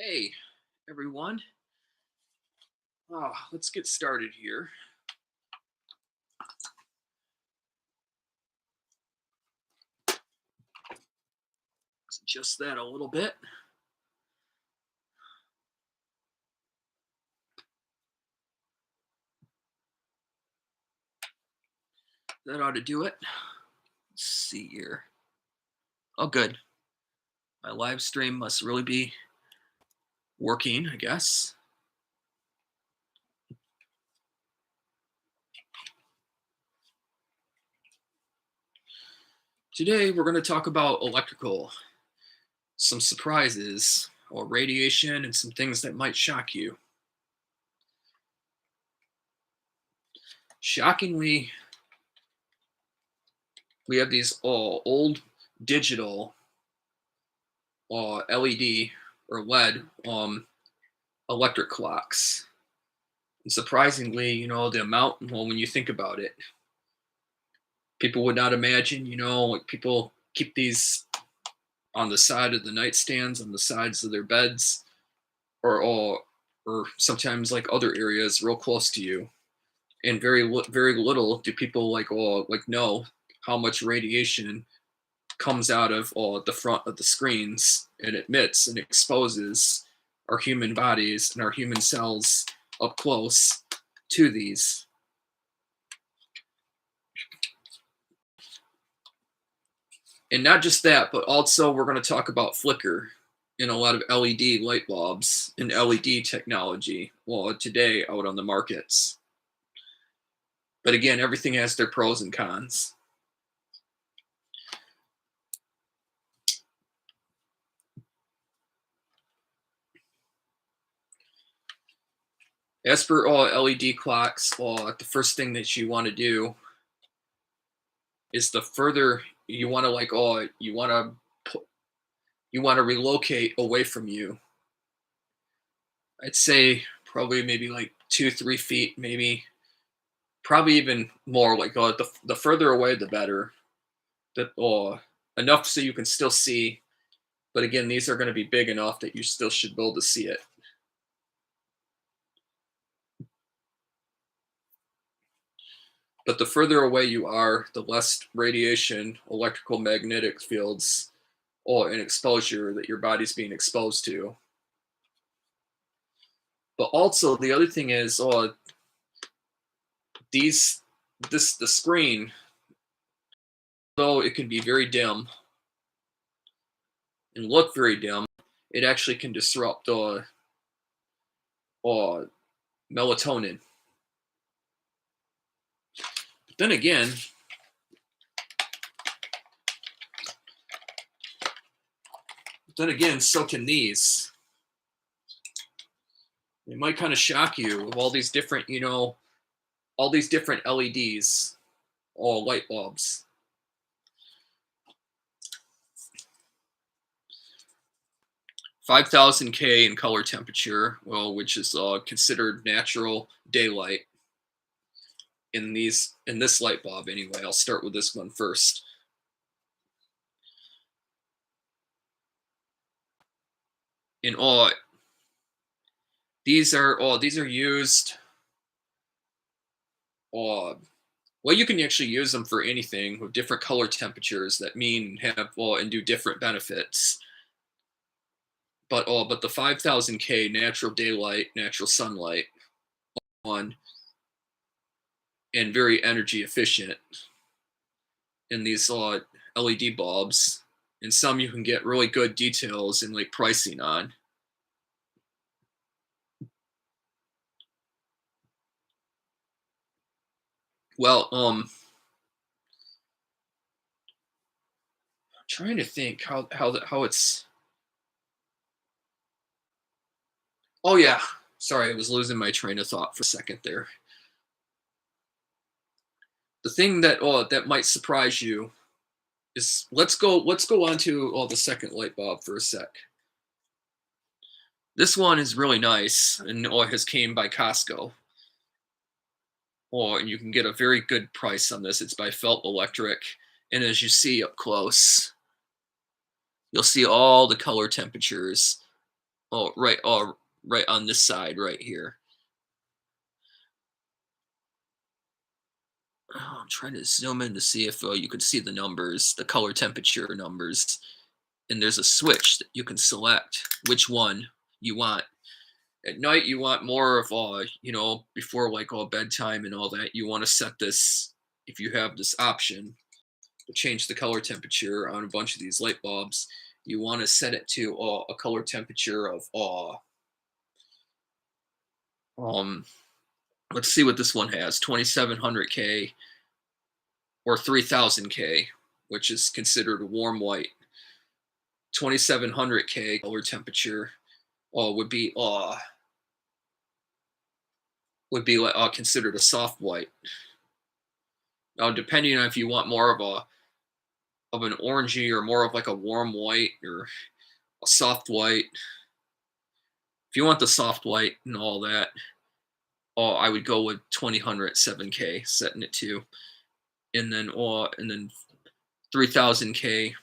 Hey, everyone. Let's get started here. Let's adjust that a little bit. That ought to do it. Let's see here. Oh, good. My live stream must really be working, I guess. Today, we're going to talk about electrical, some surprises, or radiation, and some things that might shock you. Shockingly, we have these old digital LED or LED electric clocks. And surprisingly, the amount, well, when you think about it, people would not imagine, like people keep these on the side of the nightstands, on the sides of their beds, or sometimes like other areas real close to you. And very little do people like know how much radiation comes out of the front of the screens and emits and exposes our human bodies and our human cells up close to these. And not just that, but also we're going to talk about flicker in a lot of LED light bulbs and LED technology today out on the markets. But again, everything has their pros and cons. As for LED clocks, the first thing that you want to do is the further you want to you want to relocate away from you. I'd say probably maybe like 2-3 feet, maybe probably even more. Like the further away, the better. That enough so you can still see, but again, these are going to be big enough that you still should be able to see it. But the further away you are, the less radiation, electrical magnetic fields, or an exposure that your body's being exposed to. But also the other thing is, these the screen, though it can be very dim and look very dim, it actually can disrupt melatonin. But then again, so can these. It might kind of shock you of all these different, all these different LEDs, all light bulbs. (5,000K) in color temperature, well, which is considered natural daylight in this light bulb anyway. I'll start with this one first. In these are used. Well, you can actually use them for anything with different color temperatures that have and do different benefits. But the 5,000K natural daylight, natural sunlight one, and very energy efficient in these LED bulbs, and some you can get really good details and like pricing on. Well, I'm trying to think how it's. Oh yeah, sorry, I was losing my train of thought for a second there. The thing that might surprise you is let's go on to the second light bulb for a sec. This one is really nice and has came by Costco. And you can get a very good price on this. It's by Felt Electric, and as you see up close, you'll see all the color temperatures right on this side right here. Oh, I'm trying to zoom in to see if you can see the numbers, the color temperature numbers. And there's a switch that you can select which one you want. At night, you want more of before like all bedtime and all that. You want to set this if you have this option to change the color temperature on a bunch of these light bulbs. You want to set it to a color temperature of um. Let's see what this one has: 2700K or 3000K, which is considered a warm white. 2700K color temperature would be like considered a soft white. Now, depending on if you want more of an orangey or more of like a warm white or a soft white. If you want the soft white and all that, I would go with 2000 7K, setting it to, and then 3000K.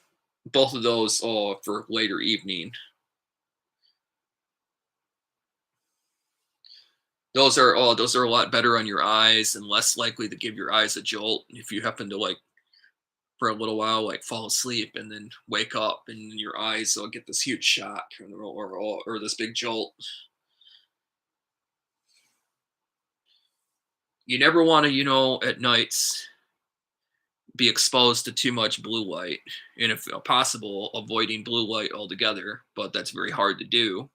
Both of those for later evening. Those are a lot better on your eyes and less likely to give your eyes a jolt if you happen to like for a little while like fall asleep and then wake up and your eyes will get this huge shock or this big jolt. You never want to at nights be exposed to too much blue light, and if possible avoiding blue light altogether, but that's very hard to do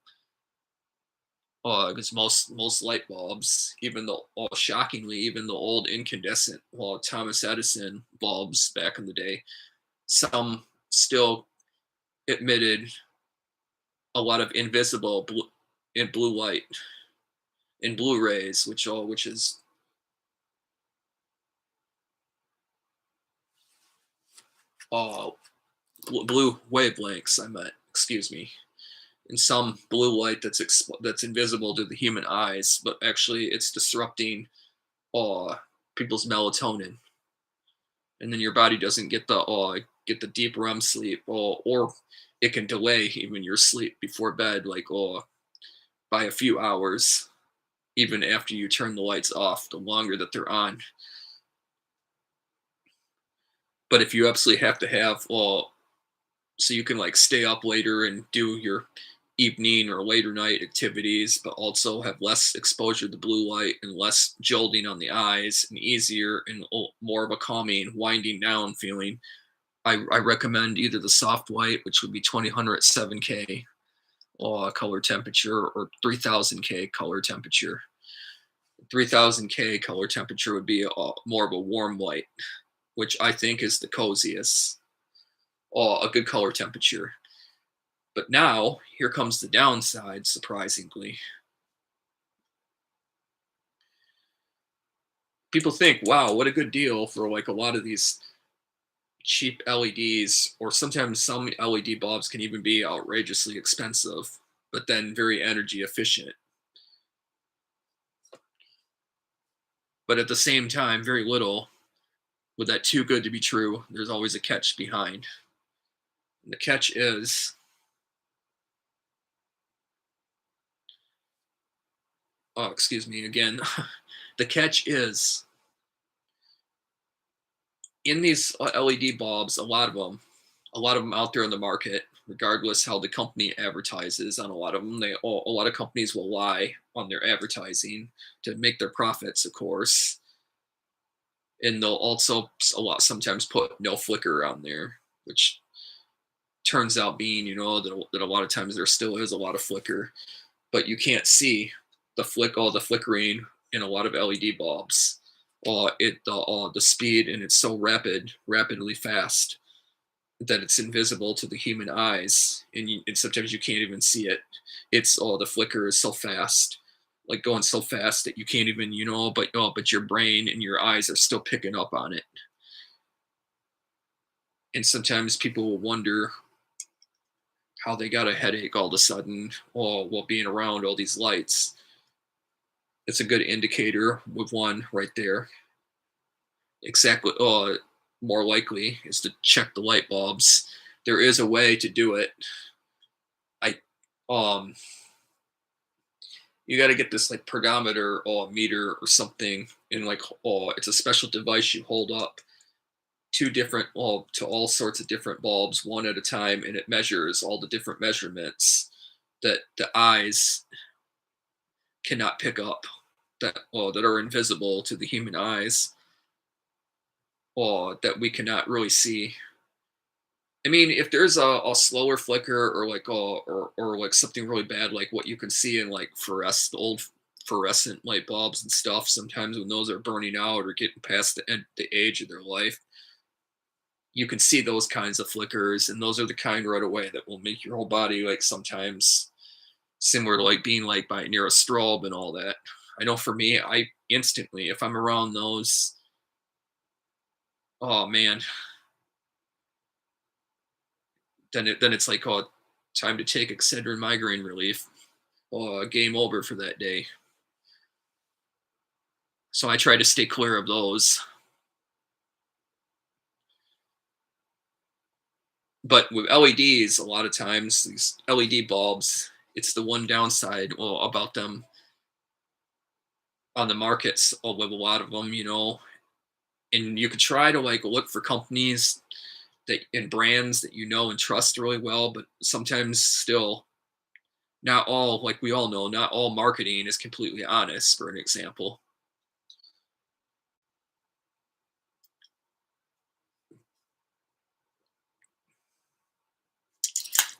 because most light bulbs, even the shockingly, even the old incandescent, Thomas Edison bulbs back in the day, some still emitted a lot of invisible blue light in blue rays, which is uh blue wavelengths. I meant, excuse me, and some blue light that's invisible to the human eyes, but actually it's disrupting uh people's melatonin, and then your body doesn't get the deep REM sleep, or it can delay even your sleep before bed, like by a few hours, even after you turn the lights off. The longer that they're on, but if you absolutely have to have so you can like stay up later and do your evening or later night activities, but also have less exposure to blue light and less jolting on the eyes and easier and more of a calming, winding down feeling. I recommend either the soft white, which would be 2000 7K color temperature, or 3000K color temperature. 3000K color temperature would be more of a warm white, which I think is the coziest, a good color temperature. But now, here comes the downside, surprisingly. People think, wow, what a good deal for like a lot of these cheap LEDs, or sometimes some LED bulbs can even be outrageously expensive, but then very energy efficient. But at the same time, very little. With that too good to be true, there's always a catch behind. And the catch is, oh, excuse me again. The catch is in these LED bulbs, a lot of them out there in the market, regardless how the company advertises on a lot of them, a lot of companies will lie on their advertising to make their profits, of course, and they'll also sometimes put no flicker on there, which turns out being that a lot of times there still is a lot of flicker, but you can't see all the flickering in a lot of LED bulbs. The speed, and it's so rapidly fast that it's invisible to the human eyes, and sometimes you can't even see it. It's the flicker is so fast, like going so fast that you can't even but your brain and your eyes are still picking up on it. And sometimes people will wonder how they got a headache all of a sudden, while being around all these lights. It's a good indicator with one right there. Exactly. More likely is to check the light bulbs. There is a way to do it. I um you got to get this like pedometer or a meter or something, and like it's a special device you hold up two different to all sorts of different bulbs one at a time, and it measures all the different measurements that the eyes cannot pick up, that are invisible to the human eyes, or that we cannot really see. I mean, if there's a slower flicker, or like or like something really bad, like what you can see in like old fluorescent light bulbs and stuff, sometimes when those are burning out or getting past the age of their life, you can see those kinds of flickers, and those are the kind right away that will make your whole body like sometimes similar to like being like by near a strobe and all that. I know for me, I instantly, if I'm around those, oh man, then it's like, oh, time to take Excedrin migraine relief. Game over for that day. So I try to stay clear of those. But with LEDs, a lot of times these LED bulbs, it's the one downside, well, about them on the markets, with a lot of them, and you could try to like look for companies that and brands that you know and trust really well, but sometimes still not all, like we all know, not all marketing is completely honest, for an example.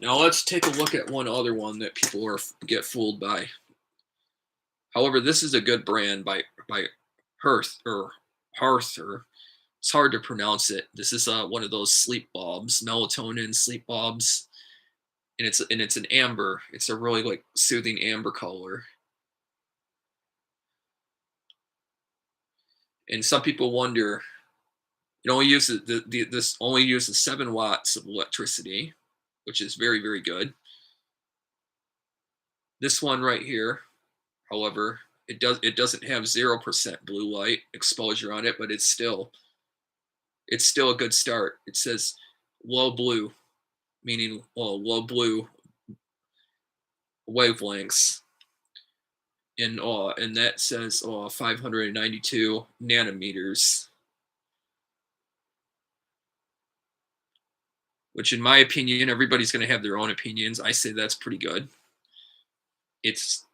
Now let's take a look at one other one that people get fooled by. However, this is a good brand by Hearth, or it's hard to pronounce it. This is one of those sleep bulbs, melatonin sleep bulbs, and it's an amber. It's a really like soothing amber color. And some people wonder, it only uses this only uses 7 watts of electricity, which is very very good. This one right here, however, it doesn't have 0% blue light exposure on it, but it's still a good start. It says low blue, meaning low blue wavelengths, and that says 592 nanometers, which in my opinion, everybody's going to have their own opinions. I say that's pretty good. It's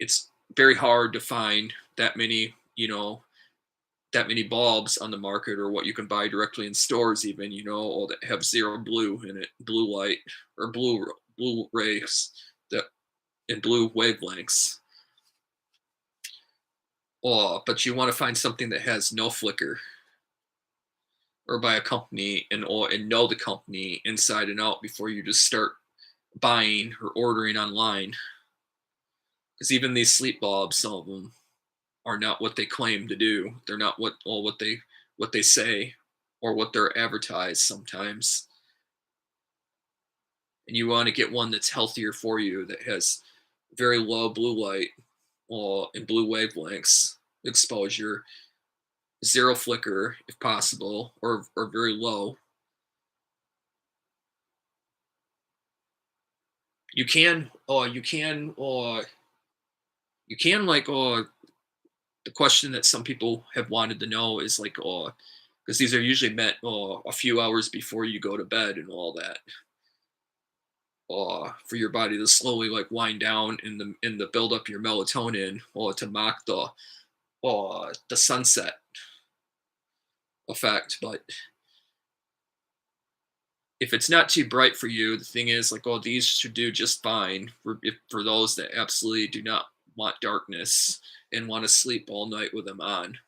it's very hard to find that many bulbs on the market, or what you can buy directly in stores even, all that have zero blue in it, blue light, or blue rays, that in blue wavelengths. But you want to find something that has no flicker, or by a company, and know the company inside and out before you just start buying or ordering online. Because even these sleep bulbs, some of them are not what they claim to do. They're not what they say, or what they're advertised sometimes. And you want to get one that's healthier for you, that has very low blue light, and blue wavelengths exposure, zero flicker if possible, or very low. You can, like, the question that some people have wanted to know is like, because these are usually meant a few hours before you go to bed and all that, for your body to slowly like wind down in the build up your melatonin, or to mock the sunset effect. But if it's not too bright for you, the thing is like, these should do just fine for those that absolutely do not want darkness and want to sleep all night with them on.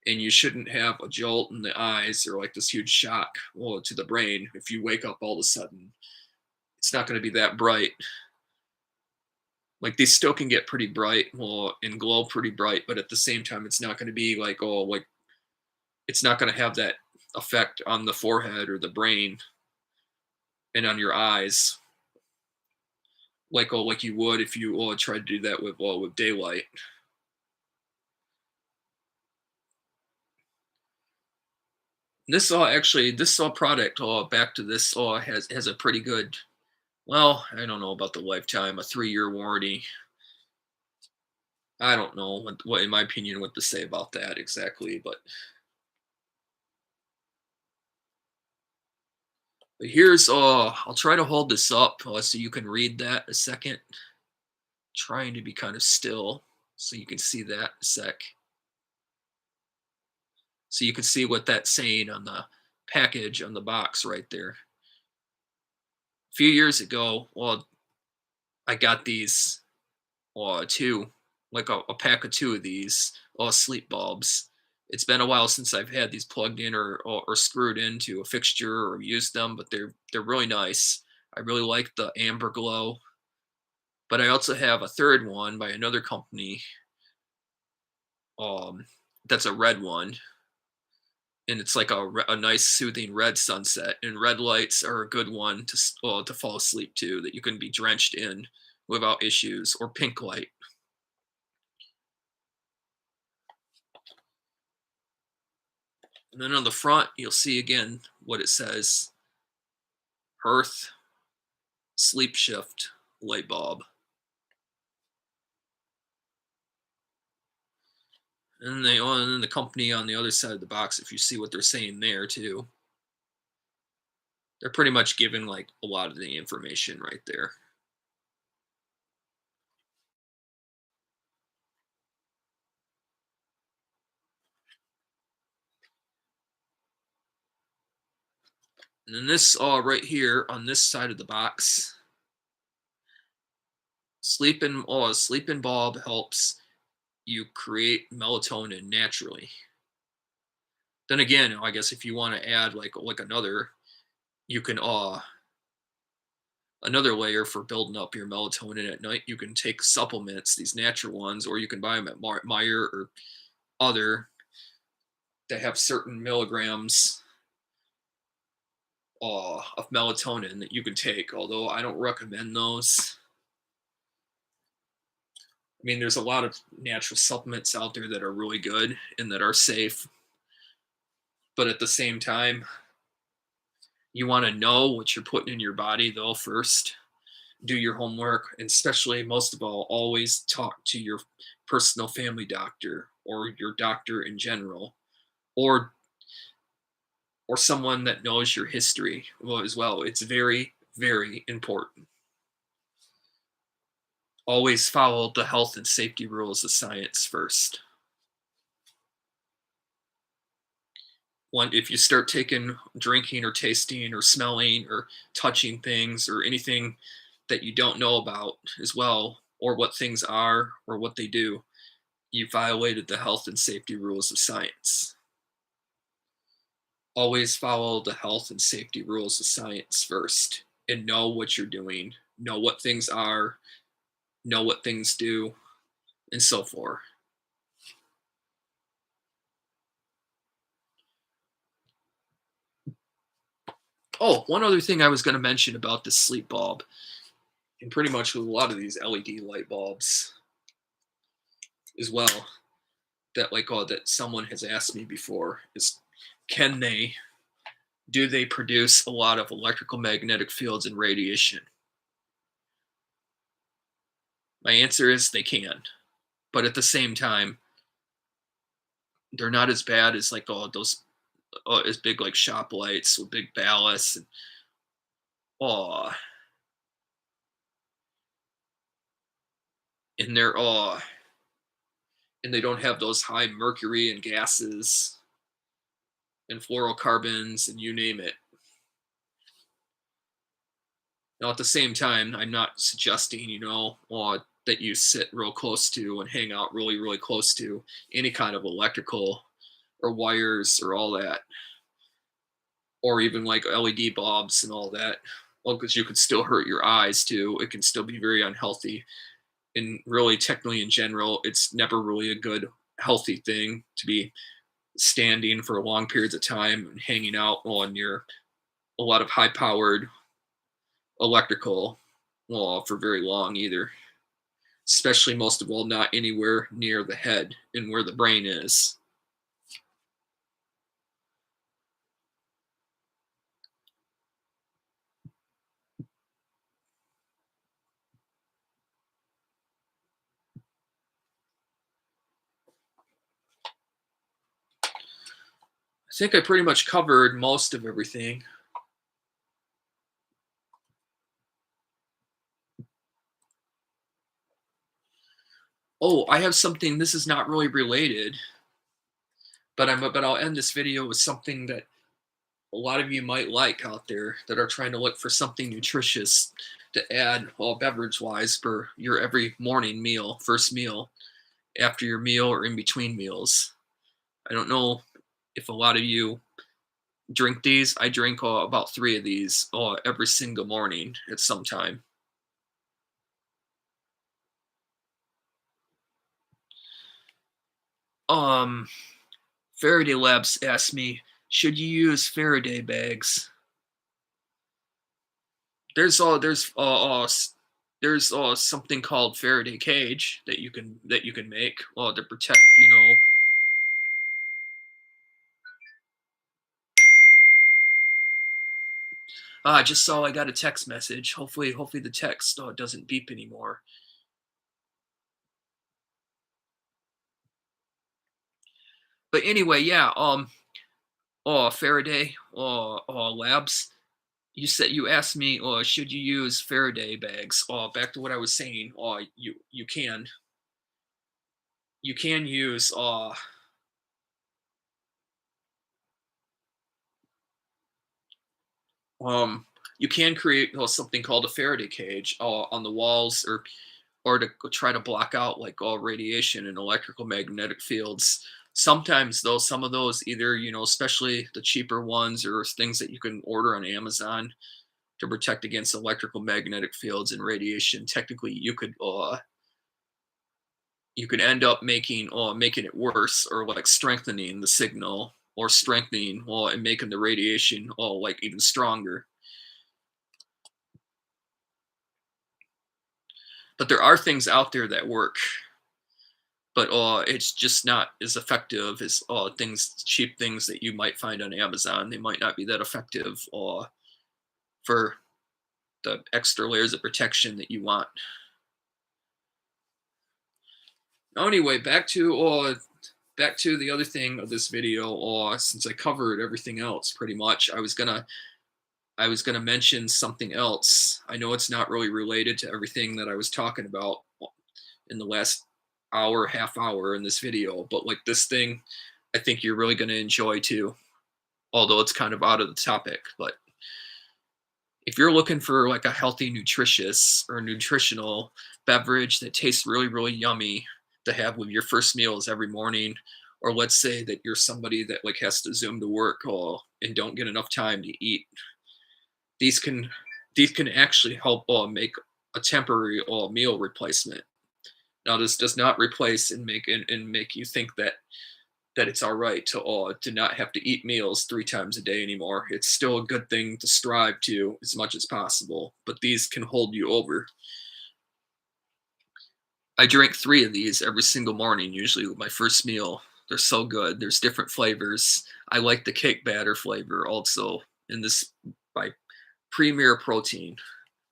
And you shouldn't have a jolt in the eyes, or like this huge shock, to the brain, if you wake up all of a sudden. It's not going to be that bright. Like, these still can get pretty bright, and glow pretty bright, but at the same time, it's not going to be like, it's not going to have that effect on the forehead or the brain and on your eyes, like you would if you tried to do that with daylight. This product, back to this, has a pretty good, well, I don't know about the lifetime, a 3-year warranty. I don't know what in my opinion, what to say about that exactly, but here's I'll try to hold this up so you can read that a second. Trying to be kind of still so you can see that a sec. So you can see what that's saying on the package on the box right there. A few years ago, well, I got these two, like a pack of two of these sleep bulbs. It's been a while since I've had these plugged in or screwed into a fixture or used them, but they're really nice. I really like the amber glow. But I also have a third one by another company. Um, that's a red one, and it's like a nice soothing red sunset. And red lights are a good one to fall asleep to that you can be drenched in without issues. Or pink light. And then on the front, you'll see again what it says: Earth Sleep Shift light bulb. And and then the company on the other side of the box, if you see what they're saying there too, they're pretty much giving like a lot of the information right there. And then this right here on this side of the box, sleeping bulb helps you create melatonin naturally. Then again, I guess if you want to add like another, you can another layer for building up your melatonin at night. You can take supplements, these natural ones, or you can buy them at Meyer or other that have certain milligrams of melatonin that you can take. Although I don't recommend those. I mean, there's a lot of natural supplements out there that are really good and that are safe, but at the same time, you want to know what you're putting in your body though first. Do your homework, and especially most of all, always talk to your personal family doctor or your doctor in general, or someone that knows your history well as well. It's very, very important. Always follow the health and safety rules of science first. One, if you start taking, drinking, or tasting, or smelling, or touching things, or anything that you don't know about as well, or what things are, or what they do, you violated the health and safety rules of science. Always follow the health and safety rules of science first and know what you're doing, know what things are, know what things do, and so forth. Oh, one other thing I was going to mention about this sleep bulb, and pretty much with a lot of these LED light bulbs as well, that that someone has asked me before is, can they do they produce a lot of electrical magnetic fields and radiation? My answer is they can, but at the same time, they're not as bad as those as big like shop lights with big ballasts and oh, and they're and they don't have those high mercury and gases and fluorocarbons and you name it. Now, at the same time, I'm not suggesting, that you sit real close to and hang out really, really close to any kind of electrical or wires or all that, or even like LED bulbs and all that. Well, because you could still hurt your eyes too. It can still be very unhealthy. And really, technically, in general, it's never really a good, healthy thing to be standing for long periods of time and hanging out on your a lot of high powered electrical for very long either, especially most of all not anywhere near the head and where the brain is. think I pretty much covered most of everything. Oh, I have something. This is not really related, but I'll end this video with something that a lot of you might like out there that are trying to look for something nutritious to add, well, beverage wise, for your every morning meal, first meal, after your meal, or in between meals. I don't know if a lot of you drink these. I drink about three of these every single morning at some time. Um, Faraday Labs asked me, should you use Faraday bags? There's something called Faraday cage that you can make to protect, I just saw I got a text message. Hopefully the text doesn't beep anymore. But anyway, yeah. Faraday Labs. You asked me, should you use Faraday bags? Back to what I was saying. You can use um you can create something called a Faraday cage on the walls, or to try to block out like all radiation and electrical magnetic fields. Sometimes though, some of those, either especially the cheaper ones or things that you can order on Amazon to protect against electrical magnetic fields and radiation, technically you could end up making it worse, or like strengthening the signal, or strengthening and making the radiation like even stronger. But there are things out there that work, but it's just not as effective as cheap things that you might find on Amazon. They might not be that effective for the extra layers of protection that you want. Anyway, back to the other thing of this video. Since I covered everything else pretty much, I was gonna mention something else. I know it's not really related to everything that I was talking about in the last hour, half hour in this video, but like this thing, I think you're really gonna enjoy too. Although it's kind of out of the topic, but if you're looking for like a healthy, nutritious or nutritional beverage that tastes really, really yummy to have with your first meals every morning, or let's say that you're somebody that like has to zoom to work and don't get enough time to eat, these can these can actually help make a temporary meal replacement. Now, this does not replace and make you think that it's all right to not have to eat meals 3 times a day anymore. It's still a good thing to strive to as much as possible, but these can hold you over. I drink 3 of these every single morning, usually with my first meal. They're so good. There's different flavors. I like the cake batter flavor also, in this by Premier Protein.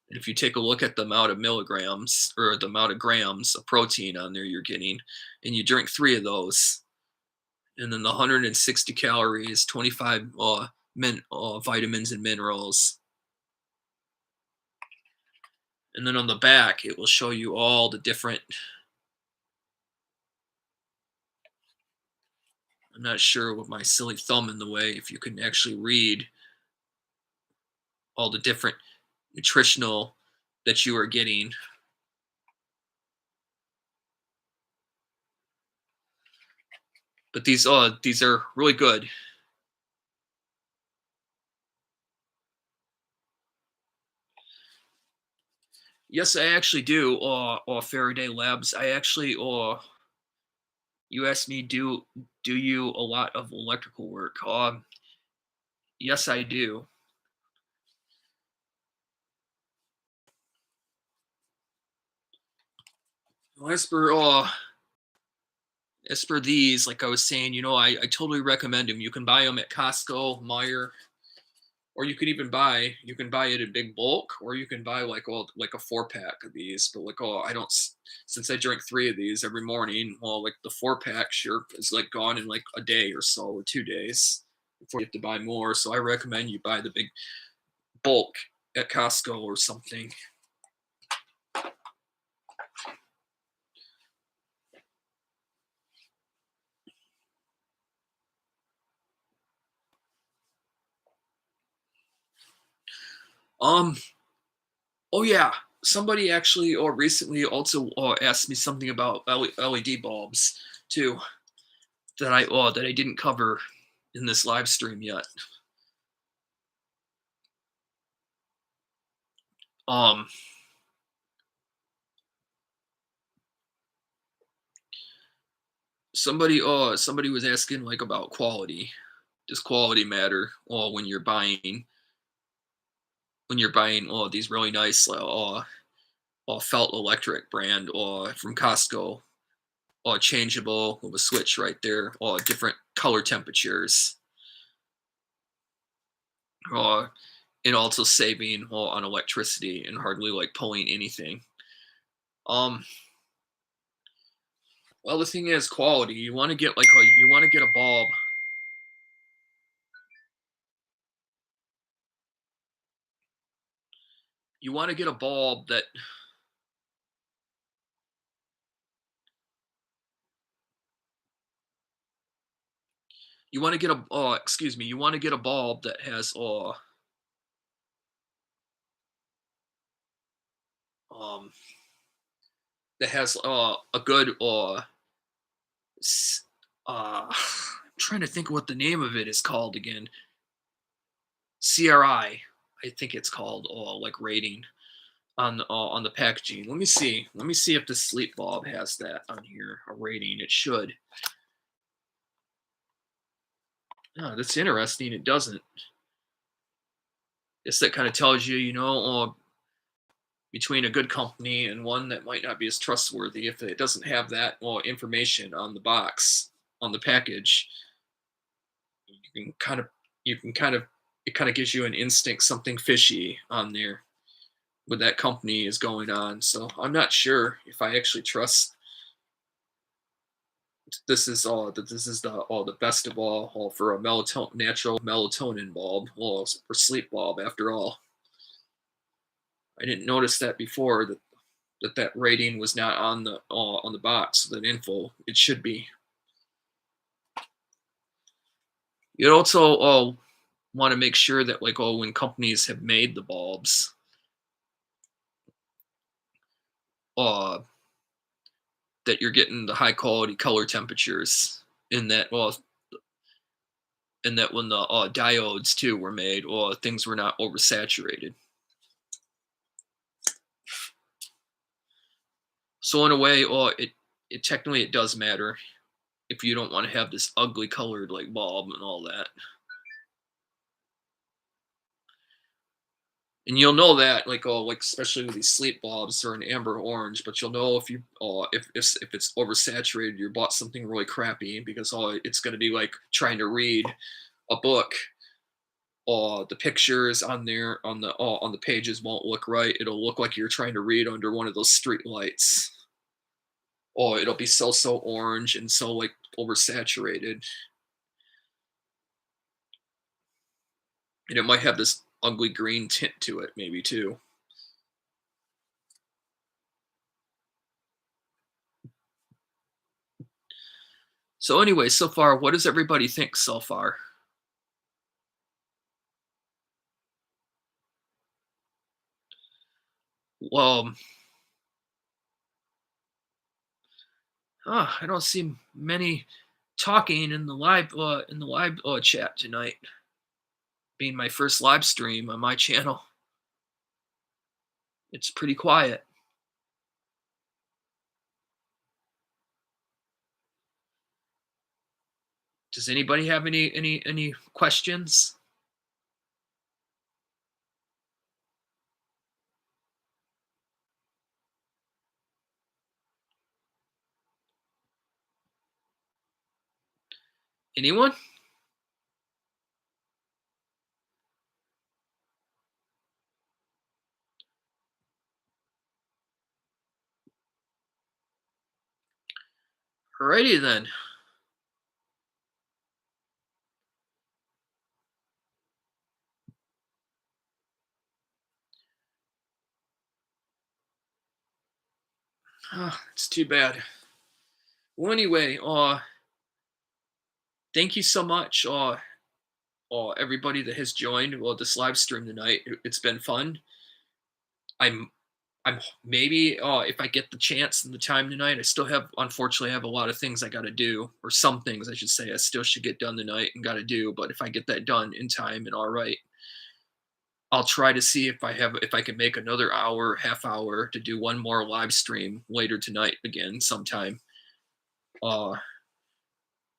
And if you take a look at the amount of milligrams or the amount of grams of protein on there you're getting, and you drink 3 of those, and then the 160 calories, 25 vitamins and minerals. And then on the back, it will show you all the different. I'm not sure with my silly thumb in the way if you can actually read all the different nutritional that you are getting. But these are really good. Yes, I actually do. Faraday Labs. I actually You asked me, do you a lot of electrical work? Yes, I do. Well, as for these, like I was saying, I totally recommend them. You can buy them at Costco, Meyer, or you can buy it in big bulk, or you can buy like a 4 pack of these. But like, I don't, since I drink 3 of these every morning, well, like the 4 pack sure is like gone in like a day or so, or 2 days. before you have to buy more. So I recommend you buy the big bulk at Costco or something. Um, oh yeah, somebody actually or recently also asked me something about LED bulbs too that I didn't cover in this live stream yet. Um, somebody was asking like about quality. Does quality matter? When you're buying these really nice felt electric brand or from Costco or changeable with a switch right there or different color temperatures or and also saving on electricity and hardly like pulling anything. Um, well, the thing is quality. You want to get a bulb. You want to get a bulb that you want to get a excuse me. You want to get a bulb um that has a good s- I'm trying to think what the name of it is called again. CRI, I think it's called like rating on the packaging. Let me see. Let me see if the sleep bulb has that on here. A rating. It should. Oh, that's interesting. It doesn't. Guess that kind of tells you, between a good company and one that might not be as trustworthy if it doesn't have that information on the box on the package. You can kind of you can kind of it kind of gives you an instinct something fishy on there with that company is going on. So I'm not sure if I actually trust this is the best of all for a natural melatonin bulb for sleep bulb after all. I didn't notice that before that rating was not on the box that info it should be. You'd also want to make sure that when companies have made the bulbs uh that you're getting the high quality color temperatures in that and that when the diodes too were made things were not oversaturated. So in a way it technically it does matter if you don't want to have this ugly colored like bulb and all that. And you'll know that like especially with these sleep bulbs they're an amber orange, but you'll know if you if it's oversaturated you bought something really crappy because it's going to be like trying to read a book. The pictures on there on the pages won't look right. It'll look like you're trying to read under one of those street lights. It'll be so orange and so like oversaturated, and it might have this ugly green tint to it, maybe too. So anyway, so far, what does everybody think so far? Well, I don't see many talking in the live chat tonight. Being my first live stream on my channel, it's pretty quiet. Does anybody have any questions? Anyone? Alrighty then. It's too bad. Well, anyway, thank you so much, everybody that has joined, this live stream tonight. It's been fun. I'm maybe, if I get the chance and the time tonight, I still have, unfortunately, I have a lot of things I gotta do, or some things I should say, I still should get done tonight and gotta do, but if I get that done in time and alright, I'll try to see if I can make another hour, half hour to do one more live stream later tonight again sometime. Uh,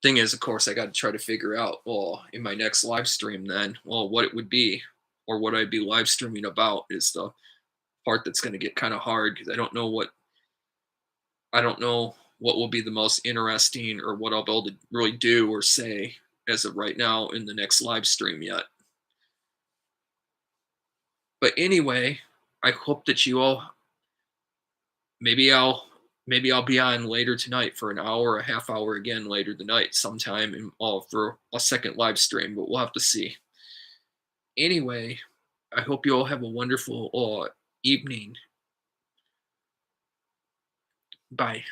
Thing is, of course, I gotta try to figure out, well, in my next live stream then, well, what it would be, or what I'd be live streaming about is the part that's gonna get kinda hard because I don't know what will be the most interesting or what I'll be able to really do or say as of right now in the next live stream yet. But anyway, I hope that you all maybe I'll be on later tonight for an hour, a half hour again later tonight sometime and all for a second live stream, but we'll have to see. Anyway, I hope you all have a wonderful evening. Bye.